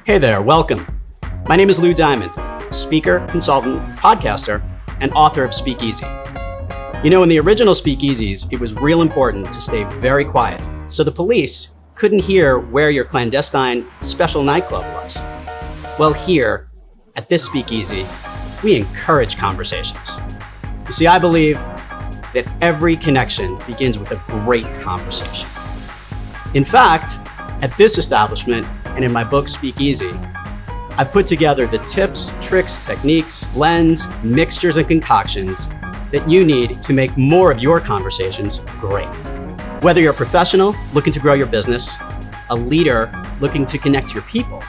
Hey there, welcome. My name is Lou Diamond, speaker, consultant, podcaster, and author of Speakeasy. You know, in the original Speakeasies, it was real important to stay very quiet, so the police couldn't hear where your clandestine special nightclub was. Well, here, at this Speakeasy, we encourage conversations. You see, I believe that every connection begins with a great conversation. In fact, at this establishment and in my book, Speakeasy, I've put together the tips, tricks, techniques, blends, mixtures, and concoctions that you need to make more of your conversations great. Whether you're a professional looking to grow your business, a leader looking to connect your people,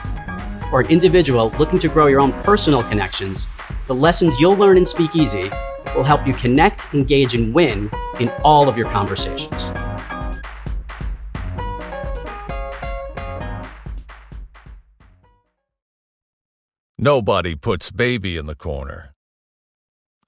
or an individual looking to grow your own personal connections, the lessons you'll learn in Speakeasy will help you connect, engage, and win in all of your conversations. Nobody puts baby in the corner.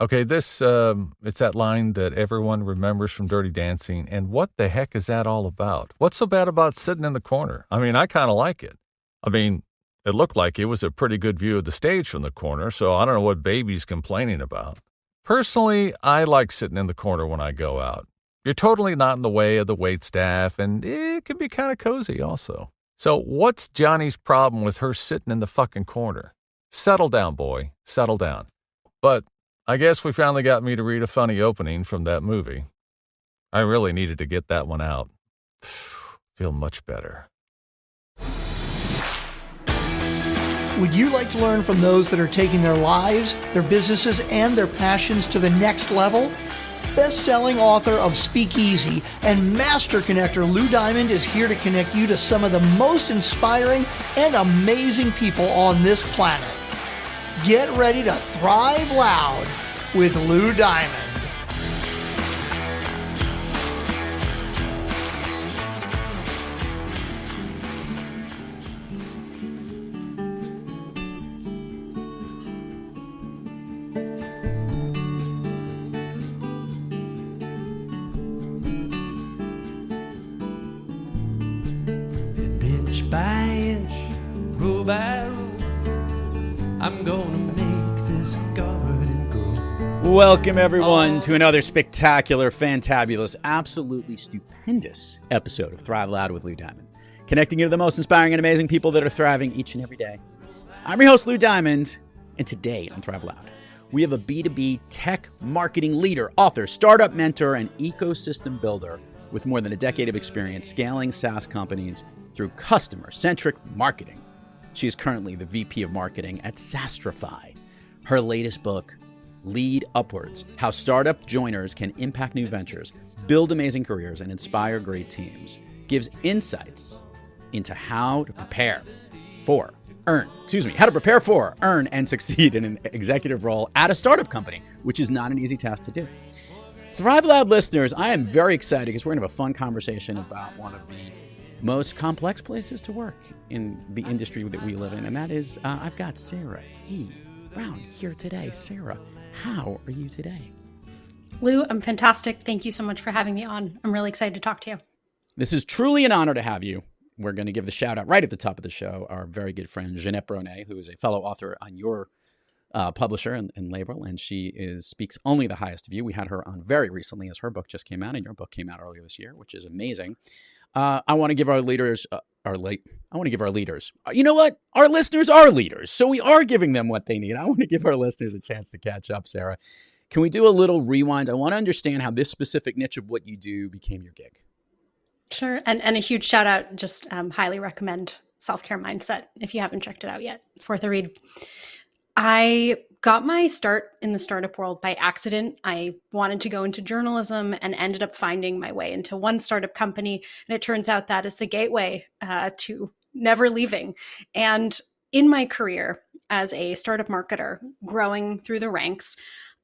Okay, it's that line that everyone remembers from Dirty Dancing, and what the heck is that all about? What's so bad about sitting in the corner? I mean, I kind of like it. I mean, it looked like it was a pretty good view of the stage from the corner, so I don't know what baby's complaining about. Personally, I like sitting in the corner when I go out. You're totally not in the way of the wait staff, and it can be kind of cozy also. So what's Johnny's problem with her sitting in the fucking corner? Settle down, boy. Settle down. But I guess we finally got me to read a funny opening from that movie. I really needed to get that one out. Feel much better. Would you like to learn from those that are taking their lives, their businesses, and their passions to the next level? Best-selling author of Speakeasy and master connector Lou Diamond is here to connect you to some of the most inspiring and amazing people on this planet. Get ready to thrive loud with Lou Diamond. Inch by inch, row by row, I'm gonna make this garden grow. Welcome, everyone, to another spectacular, fantabulous, absolutely stupendous episode of Thrive Loud with Lou Diamond, connecting you to the most inspiring and amazing people that are thriving each and every day. I'm your host, Lou Diamond, and today on Thrive Loud, we have a B2B tech marketing leader, author, startup mentor, and ecosystem builder with more than a decade of experience scaling SaaS companies through customer-centric marketing. She is currently the VP of Marketing at Sastrify. Her latest book, Lead Upwards, How Startup Joiners Can Impact New Ventures, Build Amazing Careers, and Inspire Great Teams, gives insights into how to prepare for, earn, and succeed in an executive role at a startup company, which is not an easy task to do. Thrive Loud listeners, I am very excited because we're going to have a fun conversation about one of the most complex places to work in the industry that we live in, and that is, I've got Sarah E. Brown here today. Sarah, how are you today? Lou, I'm fantastic. Thank you so much for having me on. I'm really excited to talk to you. This is truly an honor to have you. We're going to give the shout out right at the top of the show, our very good friend, Jeanette Brunet, who is a fellow author on your publisher and label, and she speaks only the highest of you. We had her on very recently as her book just came out, and your book came out earlier this year, which is amazing. I want to give our leaders, you know what? Our listeners are leaders, so we are giving them what they need. I want to give our listeners a chance to catch up, Sarah. Can we do a little rewind? I want to understand how this specific niche of what you do became your gig. Sure. And a huge shout out, just highly recommend Self-Care Mindset if you haven't checked it out yet. It's worth a read. I got my start in the startup world by accident. I wanted to go into journalism and ended up finding my way into one startup company. And it turns out that is the gateway to never leaving. And in my career as a startup marketer, growing through the ranks,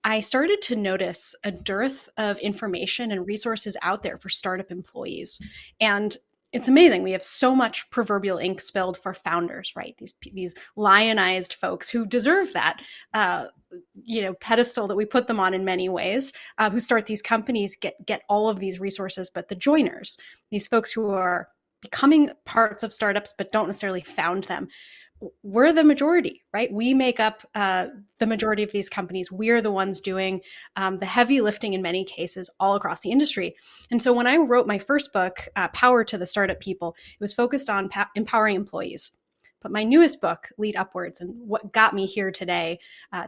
I started to notice a dearth of information and resources out there for startup employees. And it's amazing. We have so much proverbial ink spilled for founders, right? These lionized folks who deserve that, pedestal that we put them on in many ways, who start these companies, get all of these resources, but the joiners, these folks who are becoming parts of startups but don't necessarily found them, we're the majority, right? We make up the majority of these companies. We're the ones doing the heavy lifting in many cases all across the industry. And so when I wrote my first book, Power to the Startup People, it was focused on empowering employees. But my newest book, Lead Upwards, and what got me here today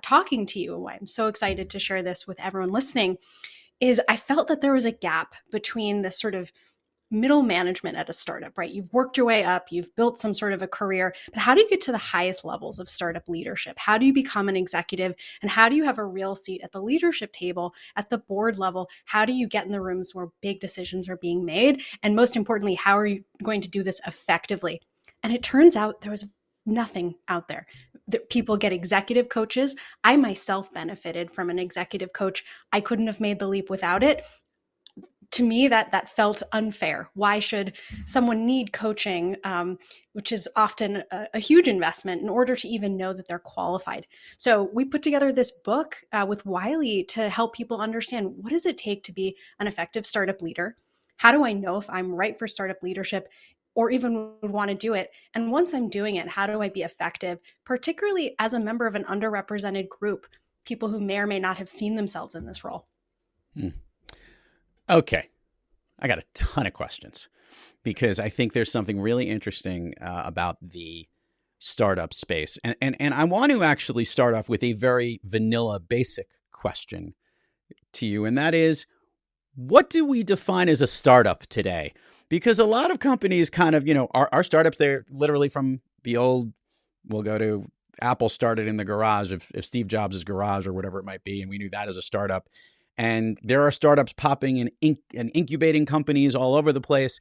talking to you, and why I'm so excited to share this with everyone listening, is I felt that there was a gap between this sort of middle management at a startup, right? You've worked your way up, you've built some sort of a career, but how do you get to the highest levels of startup leadership? How do you become an executive? And how do you have a real seat at the leadership table, at the board level? How do you get in the rooms where big decisions are being made? And most importantly, how are you going to do this effectively? And it turns out there was nothing out there. People get executive coaches. I myself benefited from an executive coach. I couldn't have made the leap without it. To me, that felt unfair. Why should someone need coaching, which is often a huge investment, in order to even know that they're qualified? So we put together this book with Wiley to help people understand, what does it take to be an effective startup leader? How do I know if I'm right for startup leadership or even would want to do it? And once I'm doing it, how do I be effective, particularly as a member of an underrepresented group, people who may or may not have seen themselves in this role? Okay. I got a ton of questions because I think there's something really interesting about the startup space. And I want to actually start off with a very vanilla, basic question to you. And that is, what do we define as a startup today? Because a lot of companies kind of, our startups, they're literally from the old, we'll go to Apple started in the garage, if Steve Jobs' garage or whatever it might be. And we knew that as a startup. And there are startups popping and incubating companies all over the place.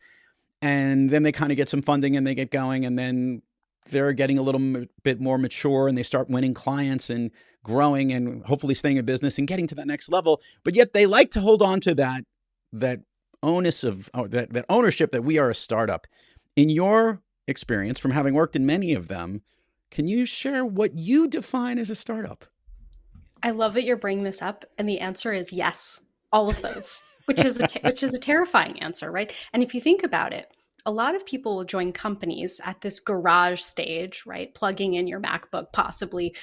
And then they kind of get some funding and they get going. And then they're getting a little bit more mature and they start winning clients and growing and hopefully staying in business and getting to that next level. But yet they like to hold on to that onus of that ownership that we are a startup. In your experience, from having worked in many of them, can you share what you define as a startup? I love that you're bringing this up, and the answer is yes, all of those, which is a terrifying answer, right? And if you think about it, a lot of people will join companies at this garage stage, right? Plugging in your MacBook, possibly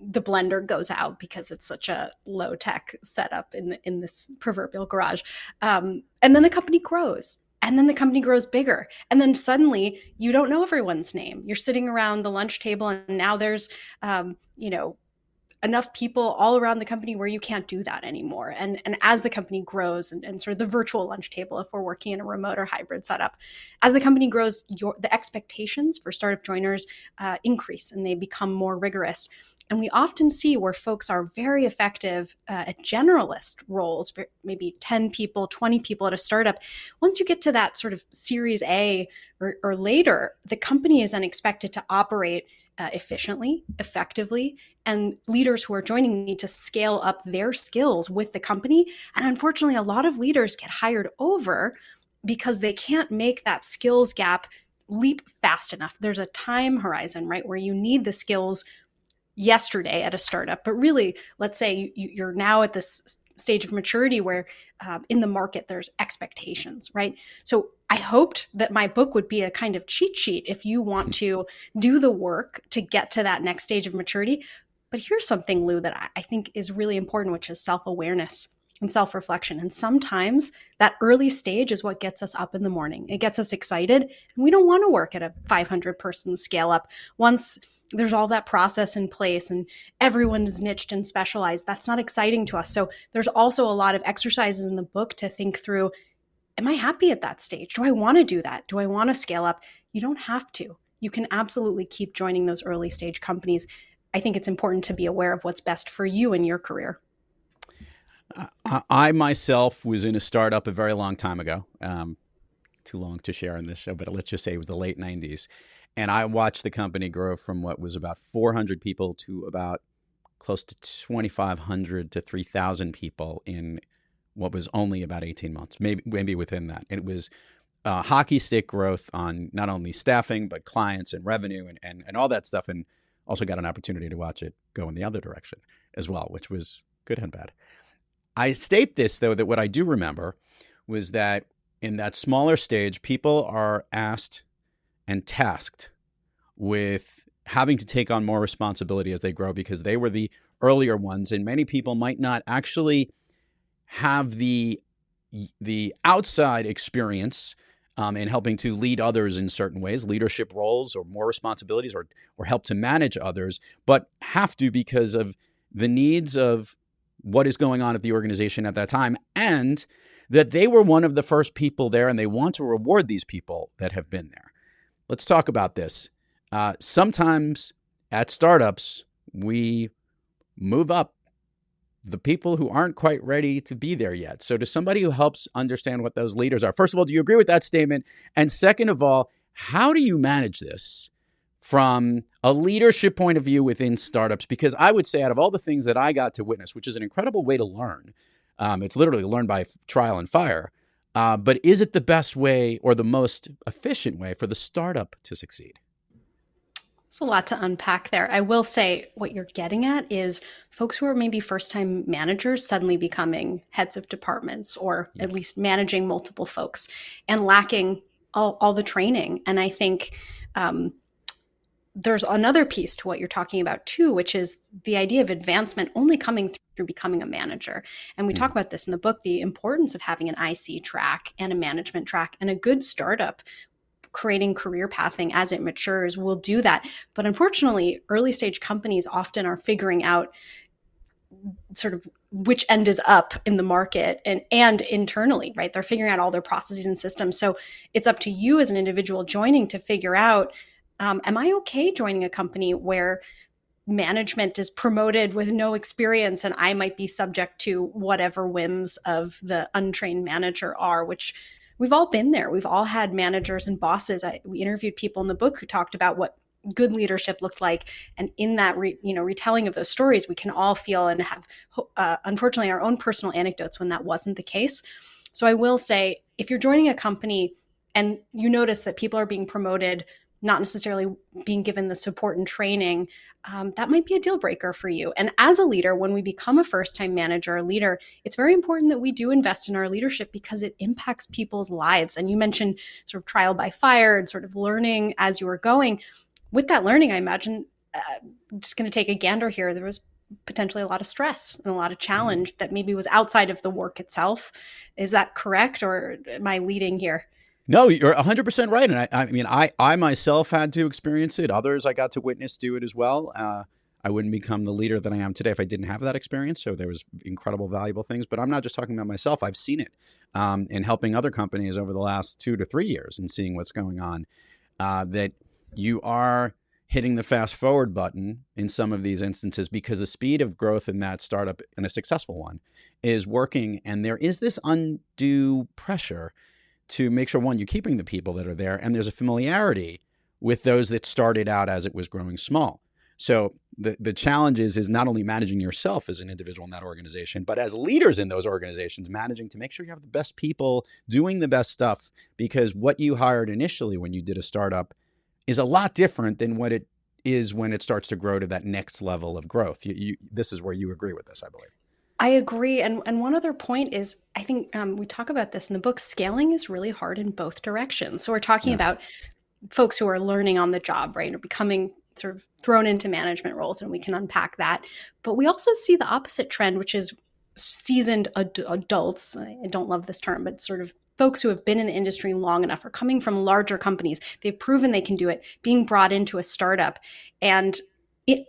the blender goes out because it's such a low tech setup in this proverbial garage, and then the company grows. And then the company grows bigger. And then suddenly you don't know everyone's name. You're sitting around the lunch table and now there's, enough people all around the company where you can't do that anymore. And as the company grows and sort of the virtual lunch table, if we're working in a remote or hybrid setup, as the company grows, the expectations for startup joiners increase and they become more rigorous. And we often see where folks are very effective at generalist roles, maybe 10 people, 20 people at a startup. Once you get to that sort of Series A or later, the company is then expected to operate efficiently, effectively, and leaders who are joining need to scale up their skills with the company. And unfortunately, a lot of leaders get hired over because they can't make that skills gap leap fast enough. There's a time horizon, right, where you need the skills yesterday at a startup. But really, let's say you're now at this stage of maturity where in the market, there's expectations, right? So I hoped that my book would be a kind of cheat sheet if you want to do the work to get to that next stage of maturity. But here's something, Lou, that I think is really important, which is self-awareness and self-reflection. And sometimes that early stage is what gets us up in the morning. It gets us excited. And we don't want to work at a 500-person scale up. Once there's all that process in place and everyone is niched and specialized, that's not exciting to us. So there's also a lot of exercises in the book to think through, am I happy at that stage? Do I want to do that? Do I want to scale up? You don't have to. You can absolutely keep joining those early stage companies. I think it's important to be aware of what's best for you in your career. I myself was in a startup a very long time ago. Too long to share on this show, but let's just say it was the late 90s. And I watched the company grow from what was about 400 people to about close to 2,500 to 3,000 people in what was only about 18 months, maybe within that. It was hockey stick growth on not only staffing, but clients and revenue and all that stuff. And also got an opportunity to watch it go in the other direction as well, which was good and bad. I state this, though, that what I do remember was that in that smaller stage, people are asked and tasked with having to take on more responsibility as they grow because they were the earlier ones. And many people might not actually have the outside experience in helping to lead others in certain ways, leadership roles or more responsibilities or help to manage others, but have to because of the needs of what is going on at the organization at that time, and that they were one of the first people there and they want to reward these people that have been there. Let's talk about this. Sometimes at startups, we move up the people who aren't quite ready to be there yet. So to somebody who helps understand what those leaders are, first of all, do you agree with that statement? And second of all, how do you manage this from a leadership point of view within startups? Because I would say out of all the things that I got to witness, which is an incredible way to learn, it's literally learn by trial and fire, but is it the best way or the most efficient way for the startup to succeed? It's a lot to unpack there. I will say what you're getting at is folks who are maybe first-time managers suddenly becoming heads of departments or at least managing multiple folks and lacking all the training. And I think there's another piece to what you're talking about too, which is the idea of advancement only coming through becoming a manager. And we talk about this in the book, the importance of having an IC track and a management track, and a good startup creating career pathing as it matures will do that. But unfortunately, early stage companies often are figuring out sort of which end is up in the market and internally, right? They're figuring out all their processes and systems. So it's up to you as an individual joining to figure out, am I okay joining a company where management is promoted with no experience and I might be subject to whatever whims of the untrained manager are, which we've all been there. We've all had managers and bosses. We interviewed people in the book who talked about what good leadership looked like. And in that retelling of those stories, we can all feel and have, unfortunately, our own personal anecdotes when that wasn't the case. So I will say, if you're joining a company and you notice that people are being promoted, not necessarily being given the support and training, that might be a deal breaker for you. And as a leader, when we become a first-time manager or leader, it's very important that we do invest in our leadership because it impacts people's lives. And you mentioned sort of trial by fire and sort of learning as you were going. With that learning, I imagine, just going to take a gander here, there was potentially a lot of stress and a lot of challenge that maybe was outside of the work itself. Is that correct, or am I leading here? No, you're 100% right. And I mean, I myself had to experience it. Others I got to witness do it as well. I wouldn't become the leader that I am today if I didn't have that experience. So there was incredible, valuable things. But I'm not just talking about myself. I've seen it in helping other companies over the last 2 to 3 years and seeing what's going on, that you are hitting the fast forward button in some of these instances because the speed of growth in that startup, and a successful one, is working. And there is this undue pressure to make sure, one, you're keeping the people that are there, and there's a familiarity with those that started out as it was growing small. So the challenge is not only managing yourself as an individual in that organization, but as leaders in those organizations, managing to make sure you have the best people doing the best stuff, because what you hired initially when you did a startup is a lot different than what it is when it starts to grow to that next level of growth. This is where you agree with this, I believe. I agree. And one other point is, I think we talk about this in the book, scaling is really hard in both directions. So we're talking about folks who are learning on the job, right, or becoming sort of thrown into management roles, and we can unpack that. But we also see the opposite trend, which is seasoned adults. I don't love this term, but sort of folks who have been in the industry long enough or coming from larger companies. They've proven they can do it, being brought into a startup and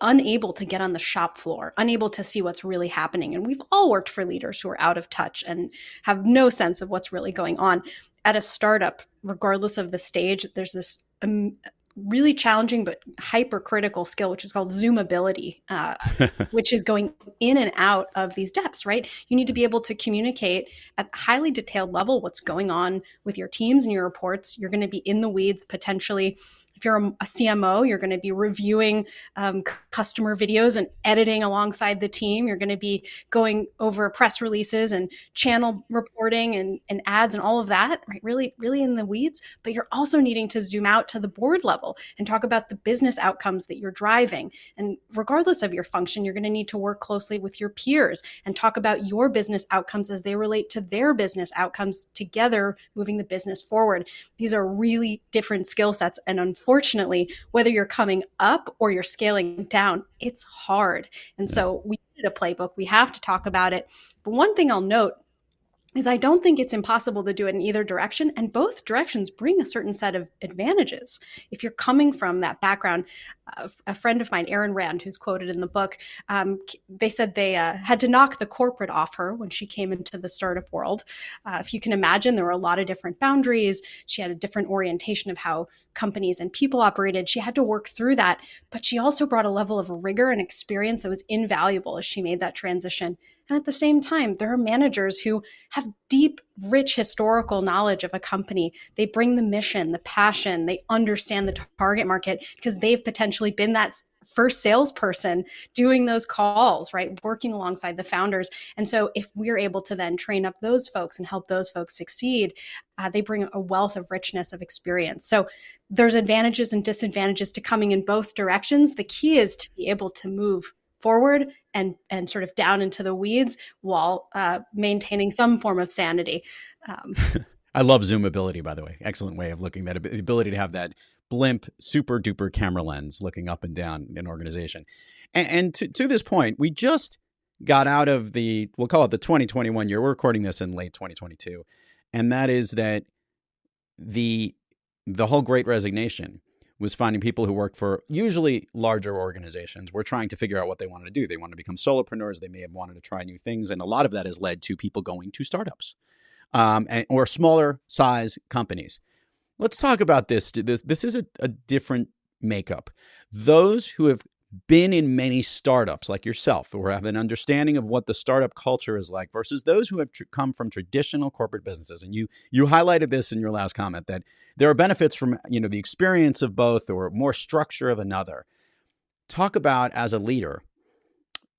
unable to get on the shop floor, unable to see what's really happening. And we've all worked for leaders who are out of touch and have no sense of what's really going on. At a startup, regardless of the stage, there's this really challenging but hypercritical skill, which is called zoomability, which is going in and out of these depths, right? You need to be able to communicate at a highly detailed level what's going on with your teams and your reports. You're going to be in the weeds potentially. If you're a CMO, you're going to be reviewing customer videos and editing alongside the team. You're going to be going over press releases and channel reporting and ads and all of that, right? Really, really in the weeds. But you're also needing to zoom out to the board level and talk about the business outcomes that you're driving. And regardless of your function, you're going to need to work closely with your peers and talk about your business outcomes as they relate to their business outcomes, together moving the business forward. These are really different skill sets. And unfortunately, unfortunately, whether you're coming up or you're scaling down, it's hard. And so we need a playbook. We have to talk about it. But one thing I'll note is I don't think it's impossible to do it in either direction. And both directions bring a certain set of advantages. If you're coming from that background, a friend of mine, Erin Rand, who's quoted in the book, they said they had to knock the corporate off her when she came into the startup world. If you can imagine, there were a lot of different boundaries. She had a different orientation of how companies and people operated. She had to work through that, but she also brought a level of rigor and experience that was invaluable as she made that transition. And at the same time, there are managers who have deep, rich historical knowledge of a company. They bring the mission, the passion, they understand the target market because they've potentially been that first salesperson doing those calls, right? Working alongside the founders. And so if we're able to then train up those folks and help those folks succeed, they bring a wealth of richness of experience. So there's advantages and disadvantages to coming in both directions. The key is to be able to move forward and sort of down into the weeds while maintaining some form of sanity. I love zoomability, by the way. Excellent way of looking at the ability to have that blimp, super duper camera lens looking up and down an organization. And to this point, we just got out of we'll call it the 2021 year. We're recording this in late 2022. And that is that the whole Great Resignation was finding people who worked for usually larger organizations were trying to figure out what they wanted to do. They wanted to become solopreneurs. They may have wanted to try new things. And a lot of that has led to people going to startups or smaller size companies. Let's talk about this. This is a different makeup. Those who have been in many startups like yourself or have an understanding of what the startup culture is like versus those who have come from traditional corporate businesses. And you highlighted this in your last comment that there are benefits from the experience of both or more structure of another. Talk about, as a leader,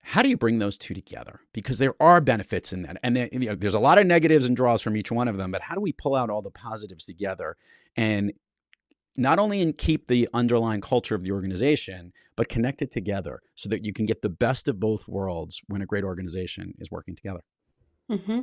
how do you bring those two together? Because there are benefits in that. And there's a lot of negatives and draws from each one of them, but how do we pull out all the positives together and not only keep the underlying culture of the organization, but connect it together so that you can get the best of both worlds when a great organization is working together? Mm-hmm.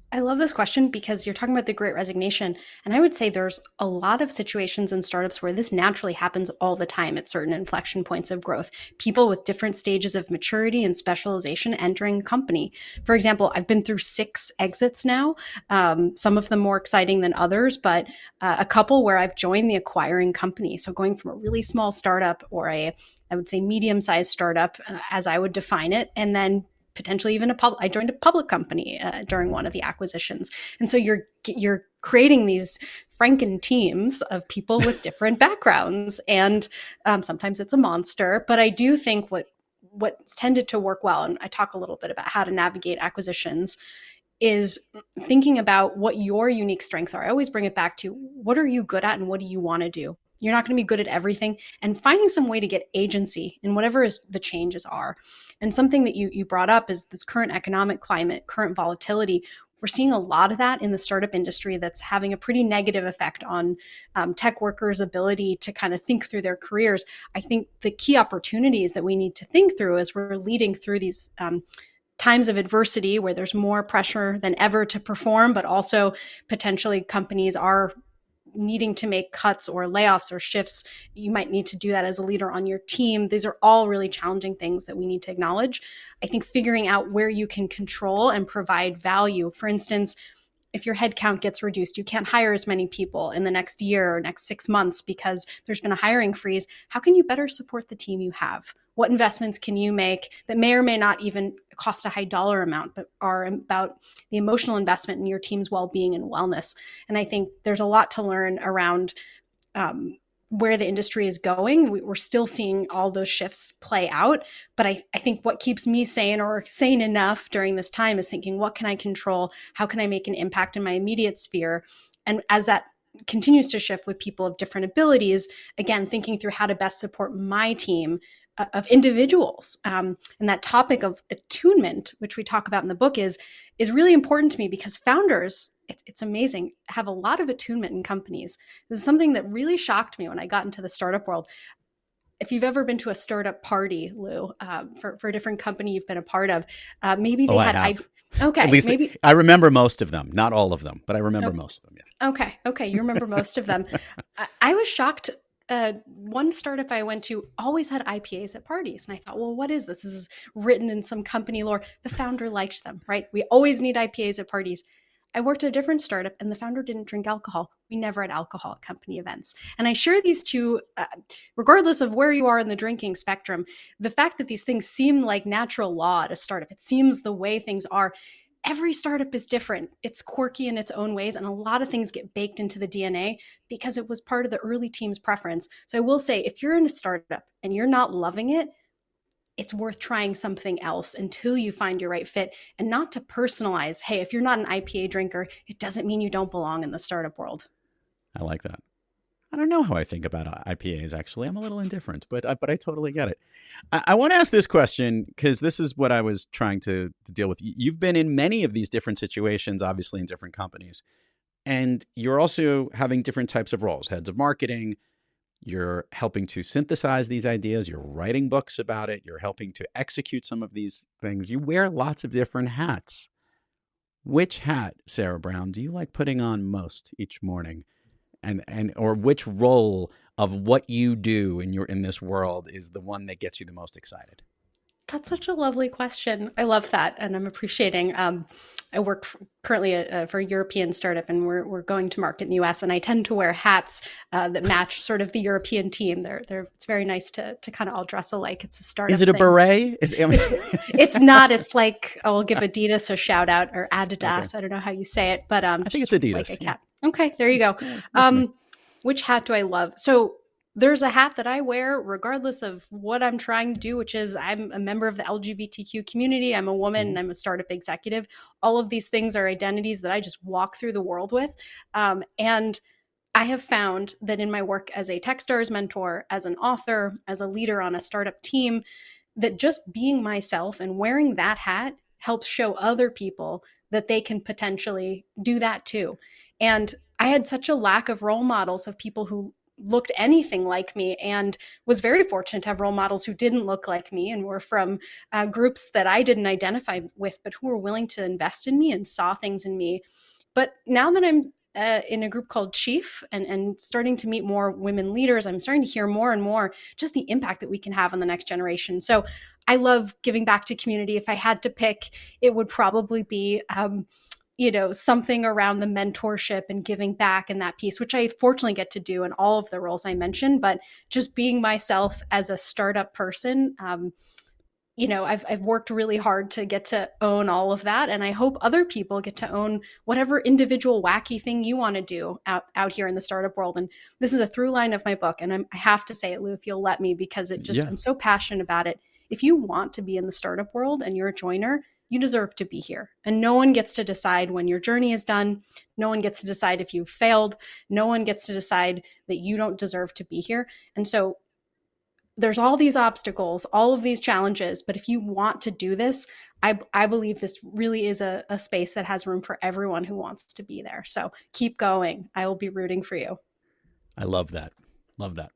I love this question because you're talking about the Great Resignation. And I would say there's a lot of situations in startups where this naturally happens all the time at certain inflection points of growth. People with different stages of maturity and specialization entering a company. For example, I've been through 6 exits now, some of them more exciting than others, but a couple where I've joined the acquiring company. So going from a really small startup or I would say medium-sized startup, as I would define it, and then potentially even I joined a public company during one of the acquisitions. And so you're creating these Franken teams of people with different backgrounds. And sometimes it's a monster, but I do think what's tended to work well, and I talk a little bit about how to navigate acquisitions, is thinking about what your unique strengths are. I always bring it back to what are you good at and what do you want to do? You're not going to be good at everything, and finding some way to get agency in whatever the changes are. And something that you brought up is this current economic climate, current volatility. We're seeing a lot of that in the startup industry that's having a pretty negative effect on tech workers' ability to kind of think through their careers. I think the key opportunities that we need to think through as we're leading through these times of adversity where there's more pressure than ever to perform, but also potentially companies are needing to make cuts or layoffs or shifts. You might need to do that as a leader on your team. These are all really challenging things that we need to acknowledge. I think figuring out where you can control and provide value. For instance, if your headcount gets reduced, you can't hire as many people in the next year or next 6 months because there's been a hiring freeze. How can you better support the team you have? What investments can you make that may or may not even cost a high dollar amount, but are about the emotional investment in your team's well-being and wellness? And I think there's a lot to learn around where the industry is going. We're still seeing all those shifts play out. But I think what keeps me sane or sane enough during this time is thinking, what can I control? How can I make an impact in my immediate sphere? And as that continues to shift with people of different abilities, again, thinking through how to best support my team of individuals. And that topic of attunement, which we talk about in the book, is really important to me because founders, it's amazing, have a lot of attunement in companies. This is something that really shocked me when I got into the startup world. If you've ever been to a startup party, Lou, for a different company you've been a part of, maybe they had... I have. Okay. At least maybe I remember most of them, not all of them, but I remember most of them. Yes. Okay. You remember most of them. I was shocked one startup I went to always had IPAs at parties. And I thought, well, what is this? This is written in some company lore. The founder liked them, right? We always need IPAs at parties. I worked at a different startup and the founder didn't drink alcohol. We never had alcohol at company events. And I share these two, regardless of where you are in the drinking spectrum, the fact that these things seem like natural law at a startup, it seems the way things are. Every startup is different. It's quirky in its own ways. And a lot of things get baked into the DNA because it was part of the early team's preference. So I will say, if you're in a startup and you're not loving it, it's worth trying something else until you find your right fit, and not to personalize. Hey, if you're not an IPA drinker, it doesn't mean you don't belong in the startup world. I like that. I don't know how I think about IPAs, actually. I'm a little indifferent, but I totally get it. I want to ask this question because this is what I was trying to deal with. You've been in many of these different situations, obviously in different companies, and you're also having different types of roles, heads of marketing. You're helping to synthesize these ideas. You're writing books about it. You're helping to execute some of these things. You wear lots of different hats. Which hat, Sarah Brown, do you like putting on most each morning? And or which role of what you do in this world is the one that gets you the most excited? That's such a lovely question. I love that, and I'm appreciating. I work currently for a European startup, and we're going to market in the U.S. And I tend to wear hats that match sort of the European team. It's very nice to kind of all dress alike. It's a startup. Is it a thing. Beret? It's not. It's like I'll give Adidas a shout out, or Adidas. Okay. I don't know how you say it, but I think it's Adidas. Like a cat. Okay, there you go. Which hat do I love? So there's a hat that I wear regardless of what I'm trying to do, which is I'm a member of the LGBTQ community. I'm a woman and I'm a startup executive. All of these things are identities that I just walk through the world with. And I have found that in my work as a Techstars mentor, as an author, as a leader on a startup team, that just being myself and wearing that hat helps show other people that they can potentially do that too. And I had such a lack of role models of people who looked anything like me, and was very fortunate to have role models who didn't look like me and were from groups that I didn't identify with, but who were willing to invest in me and saw things in me. But now that I'm in a group called Chief and starting to meet more women leaders, I'm starting to hear more and more just the impact that we can have on the next generation. So I love giving back to community. If I had to pick, it would probably be something around the mentorship and giving back and that piece, which I fortunately get to do in all of the roles I mentioned, but just being myself as a startup person, I've worked really hard to get to own all of that. And I hope other people get to own whatever individual wacky thing you want to do out here in the startup world. And this is a through line of my book. And I have to say it, Lou, if you'll let me, because I'm so passionate about it. If you want to be in the startup world and you're a joiner, you deserve to be here. And no one gets to decide when your journey is done. No one gets to decide if you've failed. No one gets to decide that you don't deserve to be here. And so there's all these obstacles, all of these challenges. But if you want to do this, I believe this really is a space that has room for everyone who wants to be there. So keep going. I will be rooting for you. I love that. Love that.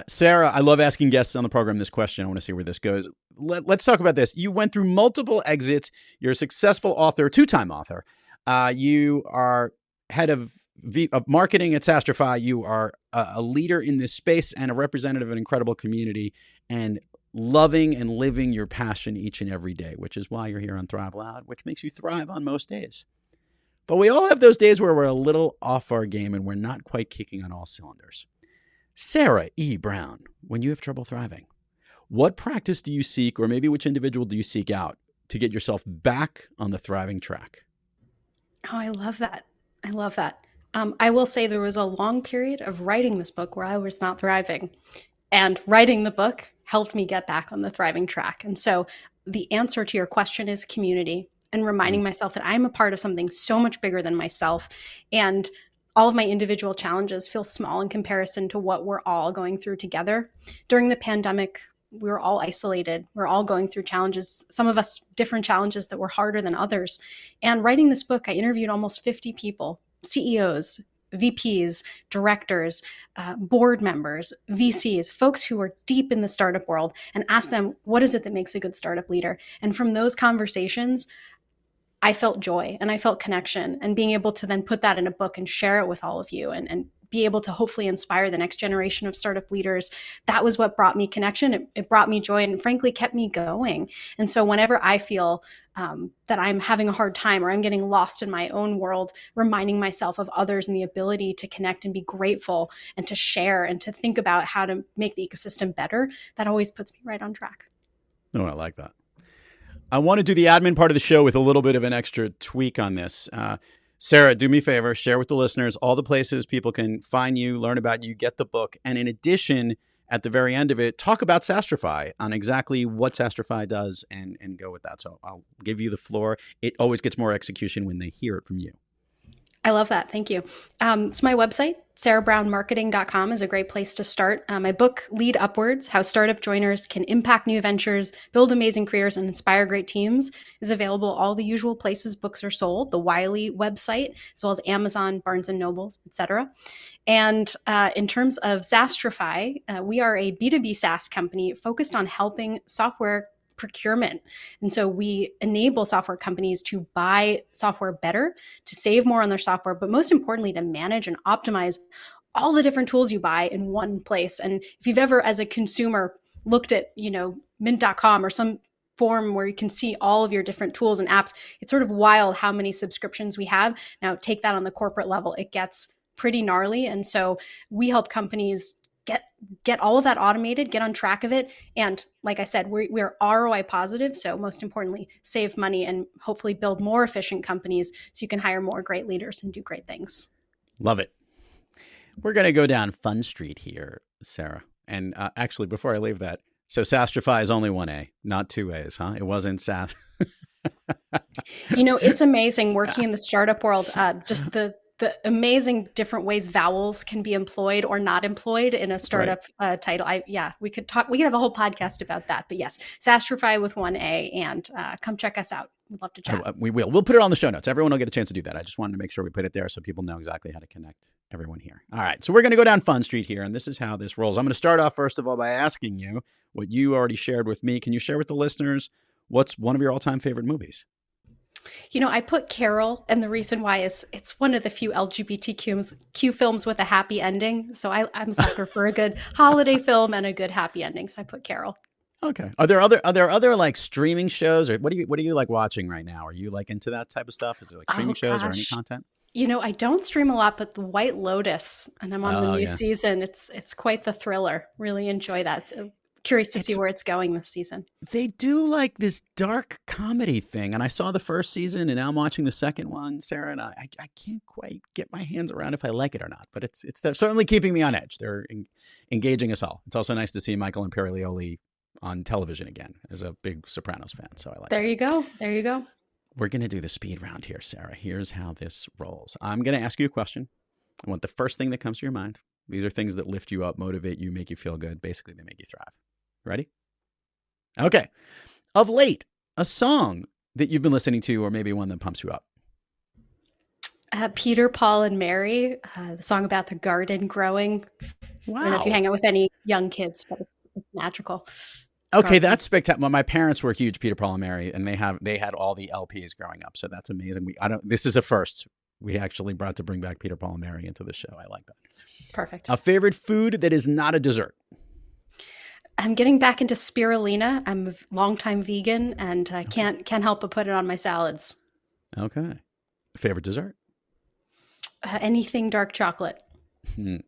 Sarah, I love asking guests on the program this question. I want to see where this goes. Let's talk about this. You went through multiple exits. You're a successful author, two-time author. You are head of marketing at SaaStrify. You are a leader in this space and a representative of an incredible community, and loving and living your passion each and every day, which is why you're here on Thrive Loud, which makes you thrive on most days. But we all have those days where we're a little off our game and we're not quite kicking on all cylinders. Sarah E. Brown, when you have trouble thriving, what practice do you seek, or maybe which individual do you seek out to get yourself back on the thriving track? Oh, I love that. I love that. I will say there was a long period of writing this book where I was not thriving, and writing the book helped me get back on the thriving track. And so the answer to your question is community, and reminding myself that I'm a part of something so much bigger than myself. And all of my individual challenges feel small in comparison to what we're all going through together. During the pandemic, we were all isolated. We're all going through challenges, some of us different challenges that were harder than others. And writing this book, I interviewed almost 50 people, CEOs, VPs, directors, board members, VCs, folks who are deep in the startup world, and asked them, what is it that makes a good startup leader? And from those conversations, I felt joy and I felt connection, and being able to then put that in a book and share it with all of you and be able to hopefully inspire the next generation of startup leaders. That was what brought me connection. It brought me joy and frankly kept me going. And so whenever I feel that I'm having a hard time or I'm getting lost in my own world, reminding myself of others and the ability to connect and be grateful and to share and to think about how to make the ecosystem better, that always puts me right on track. Oh, I like that. I want to do the admin part of the show with a little bit of an extra tweak on this. Sarah, do me a favor, share with the listeners all the places people can find you, learn about you, get the book. And in addition, at the very end of it, talk about SaaStrify on exactly what SaaStrify does and go with that. So I'll give you the floor. It always gets more execution when they hear it from you. I love that. Thank you. So my website, sarahbrownmarketing.com, is a great place to start. My book, Lead Upwards, How Startup Joiners Can Impact New Ventures, Build Amazing Careers, and Inspire Great Teams, is available all the usual places books are sold, the Wiley website, as well as Amazon, Barnes & Nobles, etc. And in terms of SaaStrify, we are a B2B SaaS company focused on helping software procurement. And so we enable software companies to buy software better, to save more on their software, but most importantly, to manage and optimize all the different tools you buy in one place. And if you've ever, as a consumer, looked at, mint.com or some form where you can see all of your different tools and apps, it's sort of wild how many subscriptions we have. Now, take that on the corporate level, it gets pretty gnarly. And so we help companies get all of that automated, get on track of it. And like I said, we're ROI positive. So most importantly, save money and hopefully build more efficient companies so you can hire more great leaders and do great things. Love it. We're going to go down Fun Street here, Sarah. And actually, before I leave that, so SaaStrify is only 1A, not 2 A's, huh? It wasn't SaaS. It's amazing working in the startup world, just the amazing different ways vowels can be employed or not employed in a startup title. We could have a whole podcast about that. But yes, SaaStrify with 1A, and come check us out. We'd love to chat. We will. We'll put it on the show notes. Everyone will get a chance to do that. I just wanted to make sure we put it there so people know exactly how to connect everyone here. All right. So we're going to go down Fun Street here, and this is how this rolls. I'm going to start off, first of all, by asking you what you already shared with me. Can you share with the listeners what's one of your all-time favorite movies? I put Carol, and the reason why is it's one of the few LGBTQ films with a happy ending. So I'm a sucker for a good holiday film and a good happy ending. So I put Carol. Okay. Are there other like streaming shows, or what do you like watching right now? Are you like into that type of stuff? Is there like streaming shows or any content? I don't stream a lot, but The White Lotus, and I'm on the new season. It's quite the thriller. Really enjoy that. So curious to see where it's going this season. They do like this dark comedy thing, and I saw the first season, and now I'm watching the second one, Sarah, and I can't quite get my hands around if I like it or not, but it's certainly keeping me on edge. They're engaging us all. It's also nice to see Michael Imperioli on television again as a big Sopranos fan, so I like There you go. We're going to do the speed round here, Sarah. Here's how this rolls. I'm going to ask you a question. I want the first thing that comes to your mind. These are things that lift you up, motivate you, make you feel good. Basically, they make you thrive. Ready? Okay. Of late, a song that you've been listening to, or maybe one that pumps you up. Peter, Paul, and Mary, the song about the garden growing. Wow. I don't know if you hang out with any young kids, but it's magical. Okay, that's spectacular. Well, my parents were huge Peter, Paul, and Mary, and they had all the LPs growing up, so that's amazing. This is a first. We actually brought to bring back Peter, Paul, and Mary into the show. I like that. Perfect. A favorite food that is not a dessert. I'm getting back into spirulina. I'm a longtime vegan, and I can't help but put it on my salads. Okay. Favorite dessert? Anything dark chocolate. An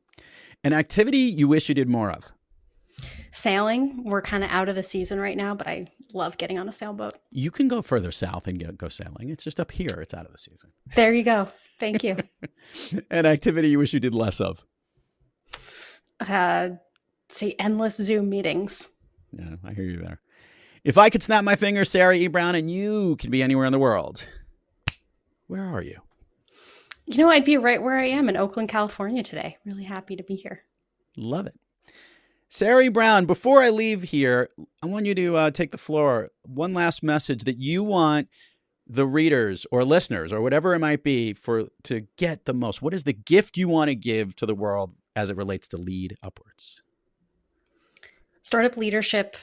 activity you wish you did more of? Sailing. We're kind of out of the season right now, but I love getting on a sailboat. You can go further south and go sailing. It's just up here. It's out of the season. There you go. Thank you. An activity you wish you did less of? Say endless Zoom meetings. Yeah, I hear you there. If I could snap my fingers, Sarah E. Brown, and you could be anywhere in the world, where are you? I'd be right where I am in Oakland, California today. Really happy to be here. Love it. Sarah E. Brown, before I leave here, I want you to take the floor. One last message that you want the readers or listeners or whatever it might be to get the most. What is the gift you want to give to the world as it relates to Lead Upwards? Startup leadership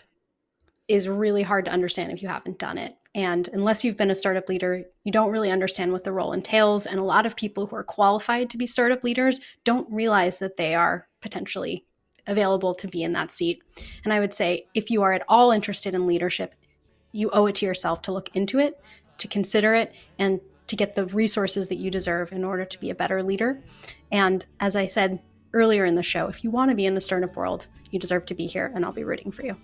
is really hard to understand if you haven't done it. And unless you've been a startup leader, you don't really understand what the role entails. And a lot of people who are qualified to be startup leaders don't realize that they are potentially available to be in that seat. And I would say, if you are at all interested in leadership, you owe it to yourself to look into it, to consider it, and to get the resources that you deserve in order to be a better leader. And as I said earlier in the show, if you want to be in the startup world, you deserve to be here, and I'll be rooting for you.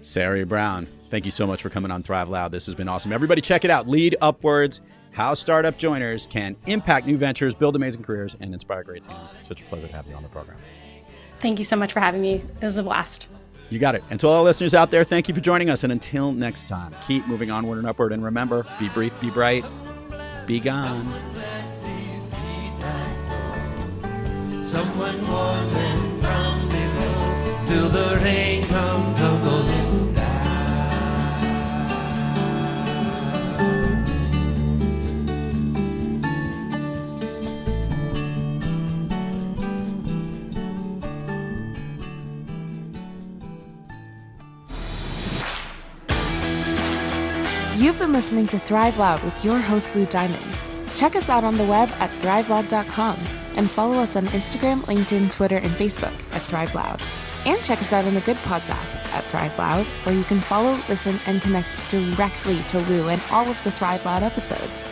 Sari Brown, thank you so much for coming on Thrive Loud. This has been awesome. Everybody check it out. Lead Upwards, how startup joiners can impact new ventures, build amazing careers, and inspire great teams. Such a pleasure to have you on the program. Thank you so much for having me. It was a blast. You got it. And to all our listeners out there, thank you for joining us. And until next time, keep moving onward and upward. And remember, be brief, be bright, be gone. Someone warming from below till the rain comes tumbling down. You've been listening to Thrive Loud with your host, Lou Diamond. Check us out on the web at thriveloud.com and follow us on Instagram, LinkedIn, Twitter, and Facebook at Thrive Loud. And check us out on the Good Pods app at Thrive Loud, where you can follow, listen, and connect directly to Lou and all of the Thrive Loud episodes.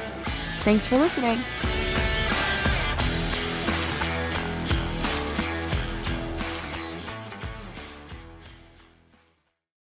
Thanks for listening.